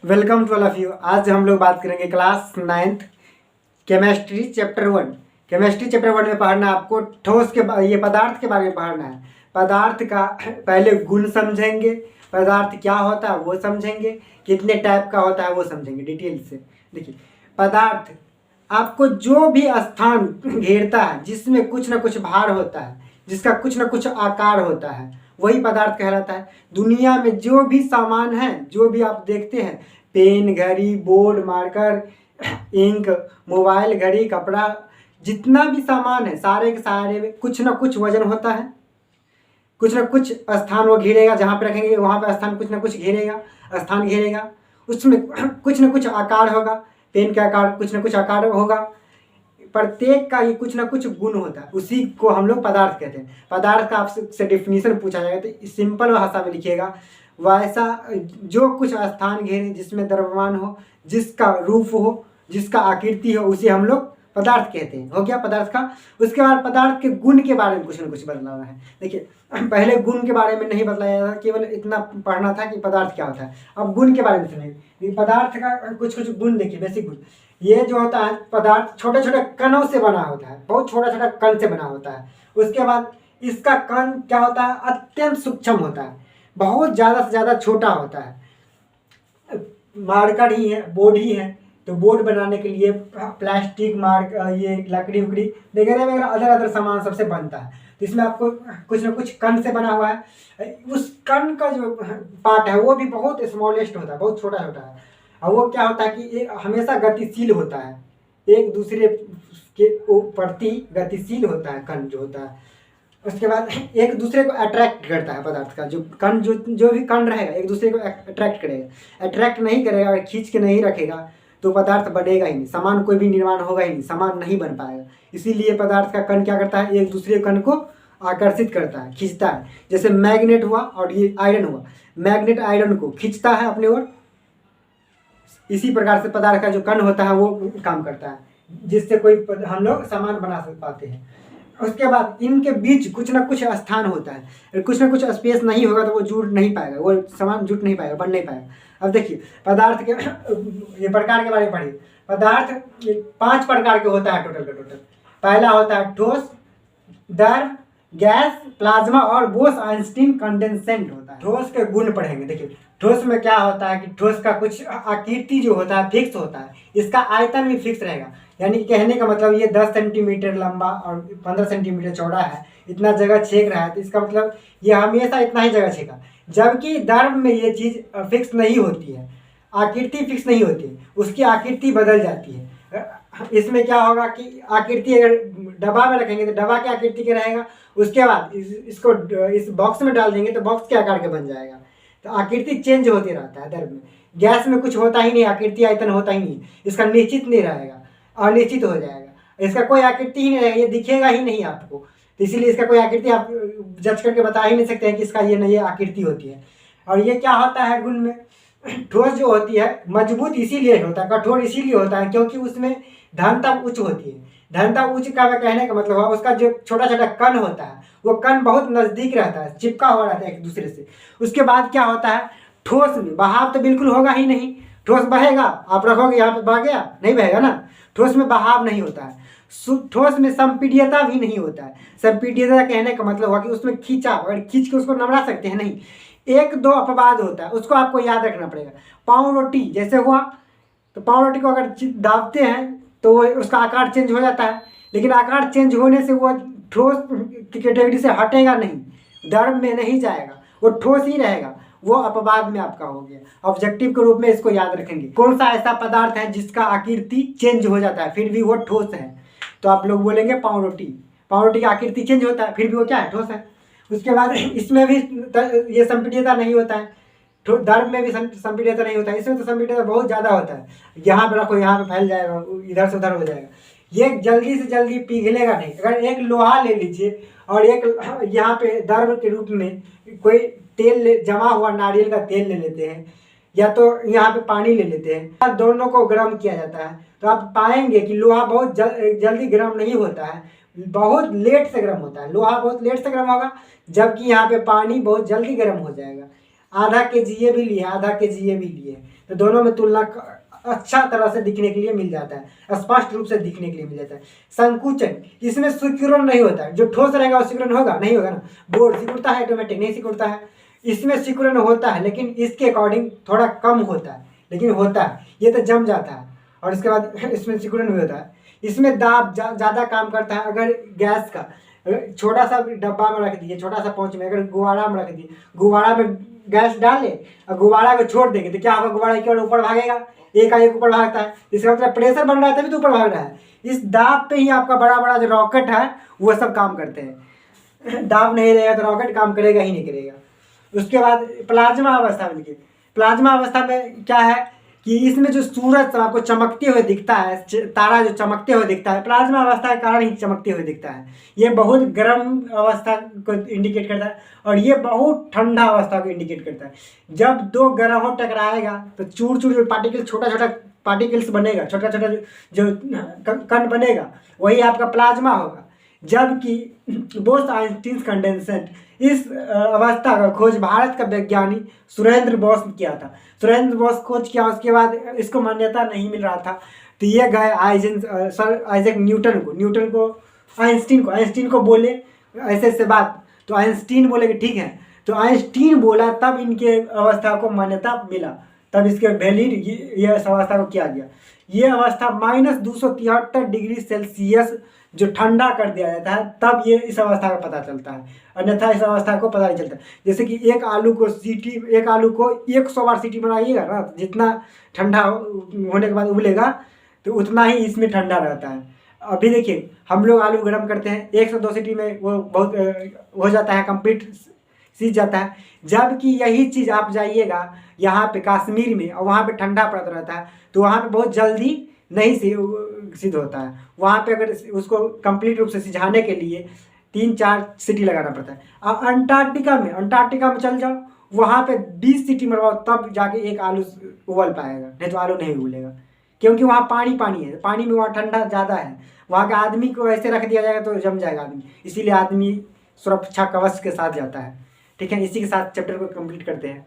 Welcome to all of you. आज हम लोग बात करेंगे class 9th chemistry chapter 1। Chemistry chapter 1 में पढ़ना आपको ठोस के ये पदार्थ के बारे में पढ़ना है। पदार्थ का पहले गुण समझेंगे, पदार्थ क्या होता है वो समझेंगे, कितने टाइप का होता है वो समझेंगे डिटेल से। देखिए, पदार्थ आपको जो भी स्थान घेरता है, जिसमें कुछ ना कुछ भार होता है, जिसका कुछ ना कुछ आकार होता है, वही पदार्थ कहलाता है। दुनिया में जो भी सामान है, जो भी आप देखते हैं, पेन, घड़ी, बोर्ड, मार्कर, इंक, मोबाइल, घड़ी, कपड़ा, जितना भी सामान है सारे के सारे में कुछ ना कुछ वजन होता है, कुछ ना कुछ स्थान वो घेरेगा। जहाँ पे रखेंगे वहाँ पे स्थान कुछ ना कुछ घेरेगा, स्थान घेरेगा। उसमें कुछ ना कुछ आकार होगा, पेन का आकार कुछ ना कुछ आकार होगा। प्रत्येक का ही कुछ ना कुछ गुण होता है, उसी को हम लोग पदार्थ कहते हैं। पदार्थ का आपसे डेफिनेशन पूछा जाएगा तो सिंपल भाषा में लिखिएगा, वैसा जो कुछ स्थान घेरे, जिसमें द्रव्यमान हो, जिसका रूप हो, जिसका आकृति हो, उसे हम लोग पदार्थ कहते हैं। हो गया पदार्थ का। उसके बाद पदार्थ के गुण के बारे में कुछ ना कुछ बदलाव है। देखिए, पहले गुण के बारे में नहीं बतलाया था, केवल इतना पढ़ना था कि पदार्थ क्या होता है। अब गुण के बारे में सुनिए। पदार्थ का कुछ कुछ गुण देखिए, बेसिक गुण। ये जो होता है पदार्थ छोटे छोटे कणों से बना होता है, बहुत छोटा छोटा कण से बना होता है। उसके बाद इसका कण क्या होता है, अत्यंत सूक्ष्म होता है, बहुत ज़्यादा से ज़्यादा छोटा होता है। मार्कर ही है, बोर्ड ही है, तो बोर्ड बनाने के लिए प्लास्टिक, मार्क, ये लकड़ी उकड़ी वगैरह वगैरह अदर अदर सामान सबसे बनता है। तो इसमें आपको कुछ ना कुछ कण से बना हुआ है। उस कण का जो पार्ट है वो भी बहुत स्मॉलेस्ट होता है, बहुत छोटा छोटा है। और वो क्या होता है कि ये हमेशा गतिशील होता है, एक दूसरे के प्रति गतिशील होता है कण जो होता है। उसके बाद एक दूसरे को अट्रैक्ट करता है पदार्थ का जो कण, जो भी कण रहेगा एक दूसरे को अट्रैक्ट करेगा। अट्रैक्ट नहीं करेगा, अगर खींच के नहीं रखेगा तो पदार्थ बढ़ेगा ही नहीं, सामान कोई भी निर्माण होगा ही नहीं, सामान नहीं बन पाएगा। इसीलिए पदार्थ का कण क्या करता है, एक दूसरे कण को आकर्षित करता है, खींचता है। जैसे मैग्नेट हुआ और ये आयरन हुआ, मैग्नेट आयरन को खींचता है अपने ओर। इसी प्रकार से पदार्थ का जो कण होता है वो काम करता है, जिससे कोई हम लोग सामान बना पाते हैं। उसके बाद इनके बीच कुछ ना कुछ स्थान होता है, कुछ ना कुछ स्पेस नहीं होगा तो वो जुड़ नहीं पाएगा, वो सामान जुट नहीं पाएगा, बन नहीं पाएगा। अब देखिए पदार्थ के ये प्रकार के बारे में पढ़िए। पदार्थ 5 प्रकार के होता है टोटल का टोटल। पहला होता है ठोस, द्रव, गैस, प्लाज्मा और बोस आइंस्टीन कंडेंसेंट होता है। ठोस के गुण पढ़ेंगे। देखिए, ठोस में क्या होता है कि ठोस का कुछ आकृति जो होता है फिक्स होता है, इसका आयतन भी फिक्स रहेगा। यानी कहने का मतलब ये 10 सेंटीमीटर लंबा और 15 सेंटीमीटर चौड़ा है, इतना जगह छेक रहा है, तो इसका मतलब ये हमेशा इतना ही जगह छेका। जबकि द्रव में ये चीज़ फिक्स नहीं होती है, आकृति फिक्स नहीं होती है, उसकी आकृति बदल जाती है। इसमें क्या होगा कि आकृति अगर डब्बा में रखेंगे तो डब्बा की आकृति के रहेगा, उसके बाद इसको इस बॉक्स में डाल देंगे तो बॉक्स के आकार के बन जाएगा। तो आकृति चेंज होती रहता है द्रव में। गैस में कुछ होता ही नहीं, आकृति आयतन होता ही नहीं, इसका निश्चित नहीं रहेगा, अनिश्चित हो जाएगा, इसका कोई आकृति ही नहीं रहेगा, ये दिखेगा ही नहीं आपको। तो इसीलिए इसका कोई आकृति आप जज करके बता ही नहीं सकते हैं कि इसका ये नहीं आकृति होती है। और ये क्या होता है गुण में, ठोस जो होती है मजबूत इसीलिए होता है, कठोर इसीलिए होता है क्योंकि उसमें घनता उच्च होती है। घनता उच्च का कहने का मतलब है उसका जो छोटा छोटा कण होता है वो कण बहुत नज़दीक रहता है, चिपका हुआ रहता है एक दूसरे से। उसके बाद क्या होता है, ठोस में बहाव तो बिल्कुल होगा ही नहीं। ठोस बहेगा, आप रखोगे यहाँ पे बह गया, नहीं बहेगा ना। ठोस में बहाव नहीं होता है। ठोस में संपीड्यता भी नहीं होता है। संपीड्यता कहने का मतलब हुआ कि उसमें खींचा, अगर खींच के उसको नमड़ा सकते हैं नहीं। 1-2 अपवाद होता है, उसको आपको याद रखना पड़ेगा। पाँव रोटी जैसे हुआ, तो पाँव रोटी को अगर दाबते हैं तो उसका आकार चेंज हो जाता है, लेकिन आकार चेंज होने से वो ठोस की कैटेगरी से हटेगा नहीं, द्रव में नहीं जाएगा, वो ठोस ही रहेगा। वो अपवाद में आपका हो गया। ऑब्जेक्टिव के रूप में इसको याद रखेंगे। कौन सा ऐसा पदार्थ है जिसका आकृति चेंज हो जाता है फिर भी वो ठोस है, तो आप लोग बोलेंगे पाँव रोटी। पाँव रोटी की आकृति चेंज होता है फिर भी वो क्या है, ठोस है। उसके बाद इसमें भी ये संपीड्यता नहीं होता है, द्रव में भी संपीड्यता नहीं होता है। इसमें तो संपीड्यता बहुत ज़्यादा होता है, यहाँ पे रखो यहाँ पे फैल जाएगा, इधर से उधर हो जाएगा, ये जल्दी से जल्दी पिघलेगा नहीं। अगर एक लोहा ले लीजिए और एक यहाँ पे द्रव के रूप में कोई तेल जमा हुआ नारियल का तेल ले लेते हैं, या तो यहाँ पे पानी ले लेते हैं, दोनों को गर्म किया जाता है, तो आप पाएंगे कि लोहा बहुत जल्दी गर्म नहीं होता है, बहुत लेट से गर्म होता है। लोहा बहुत लेट से गर्म होगा, जबकि यहाँ पे पानी बहुत जल्दी गर्म हो जाएगा। आधा केजी ये भी लिए, आधा केजी ये भी लिए, तो दोनों में तुलना अच्छा तरह से दिखने के लिए मिल जाता है, स्पष्ट रूप से दिखने के लिए मिल जाता है। संकुचन, इसमें सिकुड़न नहीं होता है, जो ठोस रहेगा वो सिकुड़न होगा नहीं, होगा ना। बोर्ड सिकुड़ता है, ऑटोमेटिक नहीं सिकुड़ता है। इसमें सिकुड़न होता है लेकिन इसके अकॉर्डिंग थोड़ा कम होता है, लेकिन होता है, ये तो जम जाता है। और इसके बाद इसमें सिकुड़न भी होता है। इसमें दाब ज़्यादा काम करता है। अगर गैस का छोटा सा डब्बा में रख दिए, छोटा सा पाउच में, अगर गुब्बारा में रख दिए, गुब्बारा में गैस डाल ले और गुब्बारा को छोड़ देंगे तो क्या होगा, गुब्बारा एक ऊपर भागेगा, एक ऊपर भागता है, इसका मतलब प्रेशर बन रहा है तभी तो ऊपर भाग रहा है। इस दाब पे ही आपका बड़ा बड़ा जो रॉकेट है वो सब काम करते हैं। दाब नहीं रहेगा तो रॉकेट काम करेगा ही नहीं करेगा। उसके बाद प्लाज्मा अवस्था में देखिए, प्लाज्मा अवस्था में क्या है कि इसमें जो सूरज आपको चमकते हुए दिखता है, तारा जो चमकते हुए दिखता है, प्लाज्मा अवस्था के कारण ही चमकते हुए दिखता है। ये बहुत गर्म अवस्था को इंडिकेट करता है और ये बहुत ठंडा अवस्था को इंडिकेट करता है। जब दो ग्रहों टकराएगा तो चूर चूर जो पार्टिकल, छोटा छोटा पार्टिकल्स बनेगा, छोटा छोटा जो कण बनेगा, वही आपका प्लाज्मा होगा। जबकि बोस-आइंस्टीन कंडेंसेट, इस अवस्था का खोज भारत का वैज्ञानिक सुरेंद्र बोस ने किया था। सुरेंद्र बोस खोज किया, उसके बाद इसको मान्यता नहीं मिल रहा था तो ये गए सर आइजैक न्यूटन को आइंस्टीन को बोले ऐसे ऐसे बात, तो आइंस्टीन बोले कि ठीक है, तो आइंस्टीन बोला तब इनके अवस्था को मान्यता मिला, तब इसके वैलिड ये अवस्था को किया गया। ये अवस्था -273 डिग्री सेल्सियस जो ठंडा कर दिया जाता है तब ये इस अवस्था का पता चलता है, अन्यथा इस अवस्था को पता नहीं चलता। जैसे कि एक आलू को 100 बार सीटी बनाइएगा ना, जितना ठंडा होने के बाद उबलेगा तो उतना ही इसमें ठंडा रहता है। अभी देखिए हम लोग आलू गर्म करते हैं, 102 सीटी में वो बहुत हो जाता है, कंप्लीट सीज जाता है। जबकि यही चीज़ आप जाइएगा यहाँ पे कश्मीर में और वहाँ पे ठंडा पड़ता रहता है तो वहाँ पे बहुत जल्दी नहीं सिद्ध होता है। वहाँ पे अगर उसको कंप्लीट रूप से सिझाने के लिए 3-4 सीटी लगाना पड़ता है। अब अंटार्कटिका में चल जाओ, वहाँ पे 20 सीटी मरवाओ तब जाके एक आलू उबल पाएगा, नहीं तो आलू नहीं उबलेगा, क्योंकि वहाँ पानी है, पानी में वहाँ ठंडा ज़्यादा है। वहाँ के आदमी को ऐसे रख दिया जाएगा तो जम जाएगा आदमी, इसीलिए आदमी सुरक्षा कवच के साथ जाता है। ठीक है, इसी के साथ चैप्टर को कंप्लीट करते हैं।